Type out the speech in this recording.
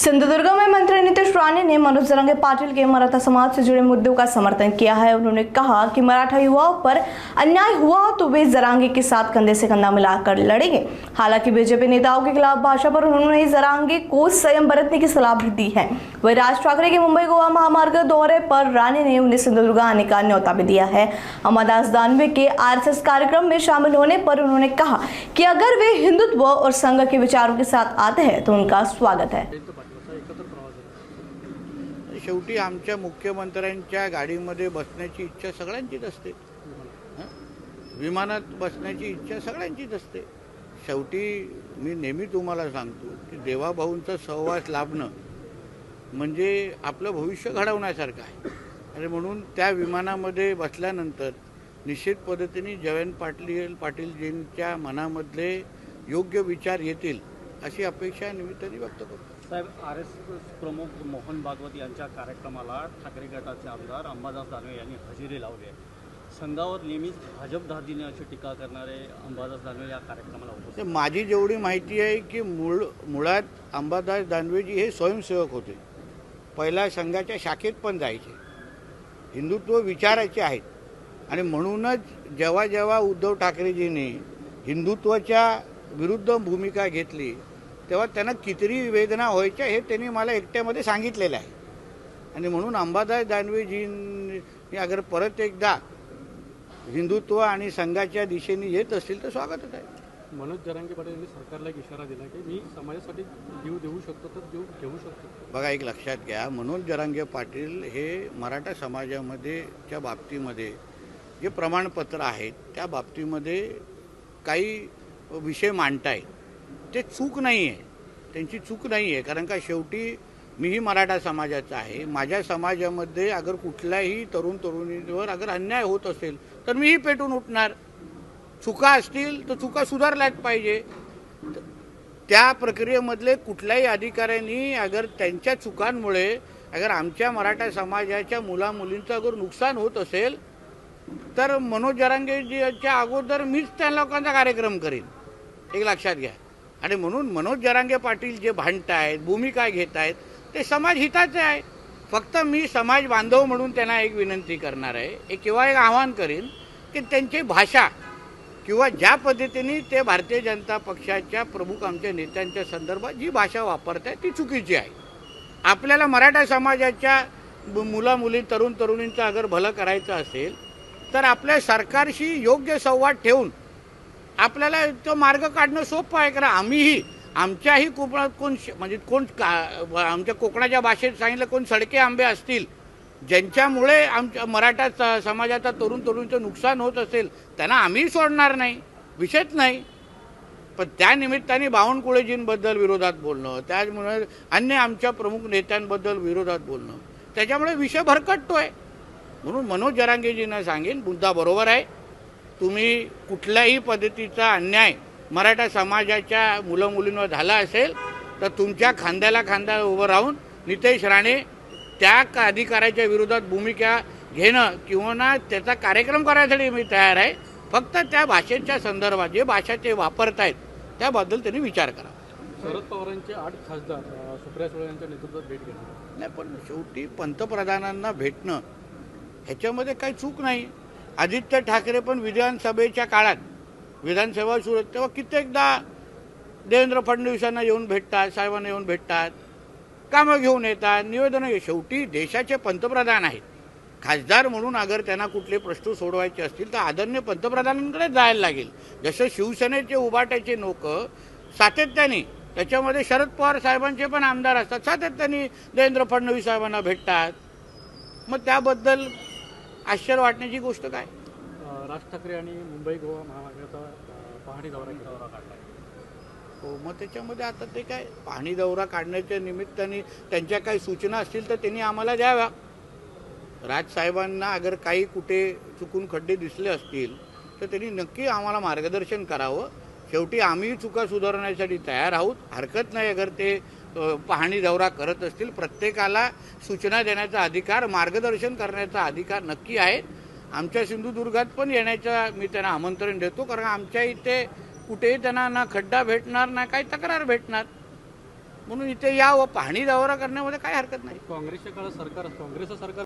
सिंधुदुर्ग में मंत्री नीतीश राणे ने मनोज जरंगे पाटिल के मराठा समाज से जुड़े मुद्दों का समर्थन किया है। उन्होंने कहा कि मराठा युवाओं पर अन्याय हुआ तो वे जरांगे के साथ कंधे से कंधा मिलाकर लड़ेंगे। हालांकि बीजेपी नेताओं के खिलाफ भाषा पर उन्होंने जरांगे को संयम बरतने की सलाह भी दी है। वही राज ठाकरे के मुंबई गोवा महामार्ग दौरे पर राणे ने उन्हें सिंधुदुर्ग आने का न्योता भी दिया है। अंबादास दानवे के RSS कार्यक्रम में शामिल होने पर उन्होंने कहा कि अगर वे हिंदुत्व और संघ के विचारों के साथ आते हैं तो उनका स्वागत है। शेवटी आमच्या मुख्यमंत्र्यांच्या गाडीमध्ये बसण्याची इच्छा सगळ्यांचीच असते, विमानात बसण्याची इच्छा सगळ्यांचीच असते। शेवटी मी नेहमी तुम्हाला सांगतो की देवाभाऊंचा सहवास लाभणं म्हणजे आपलं भविष्य घडवण्यासारखं आहे आणि म्हणून त्या विमानामध्ये बसल्यानंतर निश्चित पद्धतीने जयंत पाटीलजींच्या मनामधले योग्य विचार येतील अशी अपेक्षा निमित्ताने व्यक्त करतो। साहेब, RSS प्रमुख मोहन भागवत यांच्या कार्यक्रमाला ठाकरे गटाचे आमदार अंबादास दानवे यांनी हजेरी लावली आहे। संघावर नेहमीच भाजप धादीने अशी टीका करणारे अंबादास दानवे या कार्यक्रमाला उपस्थित। माझी जेवढी माहिती आहे की मुळात अंबादास दानवेजी हे स्वयंसेवक होते, पहिला संघाच्या शाखेत पण जायचे, हिंदुत्व विचाराचे आहेत आणि म्हणूनच जेव्हा जेव्हा उद्धव ठाकरेजींनी हिंदुत्वाच्या विरुद्ध भूमिका घेतली तेव्हा त्यांना किती वेदना व्हायच्या हे त्यांनी मला एकट्यामध्ये सांगितलेलं आहे आणि म्हणून अंबादास दानवेजींनी अगर परत एकदा हिंदुत्व आणि संघाच्या दिशेने येत असतील तर स्वागतच आहे। मनोज जरांगे पाटील यांनी सरकारला एक इशारा दिला की मी समाजासाठी जीव देऊ शकतो तर जीव घेऊ शकतो। बघा, एक लक्षात घ्या, मनोज जरांगे पाटील हे मराठा समाजामध्ये च्या बाबतीमध्ये जे प्रमाणपत्र आहेत त्या बाबतीमध्ये काही विषय मांडतायत, ते चूक नाही आहे, त्यांची चूक नाही आहे। कारण का शेवटी मीही मराठा समाजाचा आहे, माझ्या समाजामध्ये अगर कुठल्याही तरुण तरुणीवर अगर अन्याय होत असेल तर मीही पेटून उठणार। चुका असतील तर चुका सुधारल्याच पाहिजे। त्या प्रक्रियेमधले कुठल्याही अधिकाऱ्यांनी अगर त्यांच्या चुकांमुळे अगर आमच्या मराठा समाजाच्या मुलामुलींचं अगर नुकसान होत असेल तर मनोज जरांगेजीच्या अगोदर मीच त्या लोकांचा कार्यक्रम करीन, एक लक्षात घ्या। आणि म्हणून मनोज जरांगे पाटील जे भांडतायत, भूमिका घेत आहेत ते समाज हिताचे आहे। फक्त मी समाज बांधव म्हणून त्यांना एक विनंती करणार आहे किंवा एक आवाहन करीन की त्यांची भाषा किंवा ज्या पद्धतीने ते भारतीय जनता पक्षाच्या प्रमुख आमच्या नेत्यांच्या संदर्भात जी भाषा वापरतात ती चुकीची आहे। आपल्याला मराठा समाजाच्या मुलामुली तरुण तरुणींचं अगर भलं करायचं असेल तर आपल्या सरकारशी योग्य संवाद ठेवून आपल्याला तो मार्ग काढणं सोपं आहे। कारण आम्हीही आमच्याही कोकणात आमच्या कोकणाच्या भाषेत सांगितलं कोण सडके आंबे असतील ज्यांच्यामुळे आमच्या मराठा समाजाचा तरुण तरुणीचं नुकसान होत असेल त्यांना आम्ही सोडणार नाही, विषयच नाही। पण त्या निमित्ताने बावनकुळेजींबद्दल विरोधात बोलणं, त्यामुळे अन्य आमच्या प्रमुख नेत्यांबद्दल विरोधात बोलणं, त्याच्यामुळे विषय भरकटतोय। म्हणून मनोज जरांगेजींना सांगेन, मुद्दा बरोबर आहे, तुम्ही कुठल्याही पद्धतीचा अन्याय मराठा समाजाच्या मुलं-मुलींवर झाला असेल तर तुमच्या खांद्याला खांदा उभं राहून नितेश राणे त्या अधिकाऱ्याच्या विरोधात भूमिका घेणं किंवा ना त्याचा कार्यक्रम करायसाठी मी तयार आहे। फक्त त्या भाषेच्या संदर्भात जे भाषा ते वापरतायत त्याबद्दल त्यांनी विचार करा। शरद पवारांचे 8 खासदार सुप्रिया सुळे यांच्या नेतृत्वात भेट घेतली नाही, पण शेवटी पंतप्रधानांना भेटणं ह्याच्यामध्ये काही चूक नाही। आदित्य ठाकरे पण विधानसभेच्या काळात विधानसभा सुरू होती तेव्हा कित्येकदा देवेंद्र फडणवीसांना येऊन भेटतात, साहेबांना येऊन भेटतात, कामं घेऊन येतात, निवेदनं। शेवटी देशाचे पंतप्रधान आहेत, खासदार म्हणून अगर त्यांना कुठले प्रश्न सोडवायचे असतील तर आदरणीय पंतप्रधानांकडे जायला लागेल। जसं शिवसेनेचे उभाट्याचे लोक सातत्याने, त्याच्यामध्ये शरद पवार साहेबांचे पण आमदार असतात, सातत्याने देवेंद्र फडणवीस साहेबांना भेटतात, मग त्याबद्दल आश्चर्य वाटण्याची गोष्ट काय। राज ठाकरे आणि मुंबई गोवा महामार्गाचा पाहणी दौरा काढला, हो, मग त्याच्यामध्ये आता ते काय पाहणी दौरा काढण्याच्या निमित्ताने त्यांच्या काही सूचना असतील तर त्यांनी आम्हाला द्याव्या। राजसाहेबांना अगर काही कुठे चुकून खड्डे दिसले असतील तर त्यांनी नक्की आम्हाला मार्गदर्शन करावं। शेवटी आम्ही चुका सुधारण्यासाठी तयार आहोत, हरकत नाही अगर ते पाहणी दौरा करत असतील। प्रत्येकाला सूचना देण्याचा अधिकार, मार्गदर्शन करण्याचा अधिकार नक्की आहे। आमच्या सिंधुदुर्गात पण येण्याचा मी त्यांना आमंत्रण देतो, कारण आमच्या इथे कुठेही त्यांना ना खड्डा भेटणार ना काही तक्रार भेटणार। म्हणून इथे या व पाहणी दौरा करण्यामध्ये काय हरकत नाही. काँग्रेसच्या काळात काँग्रेसचं सरकार